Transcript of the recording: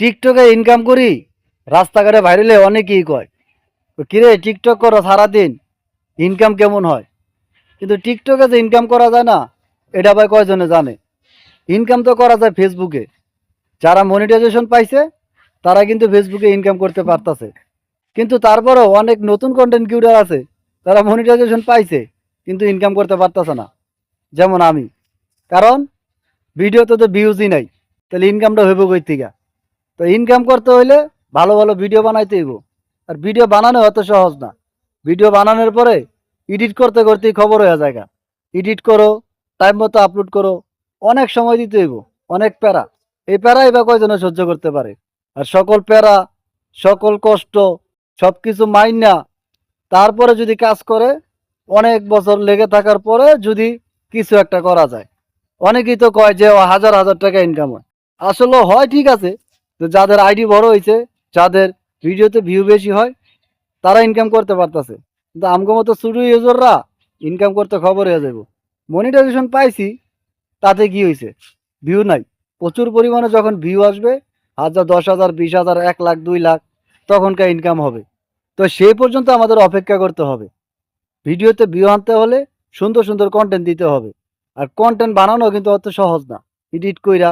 টিকটকে ইনকাম করি, রাস্তাঘাটে ভাইরালে অনেকেই কয় কিরে টিকটক করো সারাদিন, ইনকাম কেমন হয়? কিন্তু টিকটকে যে ইনকাম করা যায় না, এটা ভাই কয়জনে জানে? ইনকাম তো করা যায় ফেসবুকে। যারা মনিটাইজেশন পাইছে তারা কিন্তু ফেসবুকে ইনকাম করতে পারতাছে। কিন্তু তারপরেও অনেক নতুন কন্টেন্ট ক্রিয়েটর আছে, তারা মনিটাইজেশন পাইছে কিন্তু ইনকাম করতে পারতাছে না, যেমন আমি। কারণ ভিডিওতে তো ভিউজই নাই, তাহলে ইনকামটা হইব কই থেকে? তো ইনকাম করতে হইলে ভালো ভালো ভিডিও বানাইতে হইব। আর ভিডিও বানানো অত সহজ না। ভিডিও বানানোর পরে এডিট করতে করতেই খবর হয়ে যায়। এডিট করো, টাইম মতো আপলোড করো, অনেক সময় দিতে হইব, অনেক প্যারা। এই প্যারাই বা কয়জনে সহ্য করতে পারে? আর সকল প্যারা, সকল কষ্ট, সব কিছু মাইনা তারপরে যদি কাজ করে, অনেক বছর লেগে থাকার পরে যদি কিছু একটা করা যায়, অনেকেই তো কয় যে হাজার হাজার টাকা ইনকাম হয়। আসলে হয় ঠিক আছে, তো যাদের আইডি বড় হয়েছে, যাদের ভিডিওতে ভিউ বেশি হয়, তারা ইনকাম করতে পারতেছে। কিন্তু আমগো মতো ছোট ইউজাররা ইনকাম করতে খবর হয়ে যাব। মনিটাইজেশন পাইছি, তাতে কি হয়েছে? ভিউ নাই। প্রচুর পরিমাণে যখন ভিউ আসবে, 1000, 10,000, 20,000, 1 লাখ, 2 লাখ, তখনকার ইনকাম হবে। তো সেই পর্যন্ত আমাদের অপেক্ষা করতে হবে। ভিডিওতে ভিউ আনতে হলে সুন্দর সুন্দর কন্টেন্ট দিতে হবে। আর কন্টেন্ট বানানো কিন্তু অত সহজ না। এডিট কইরা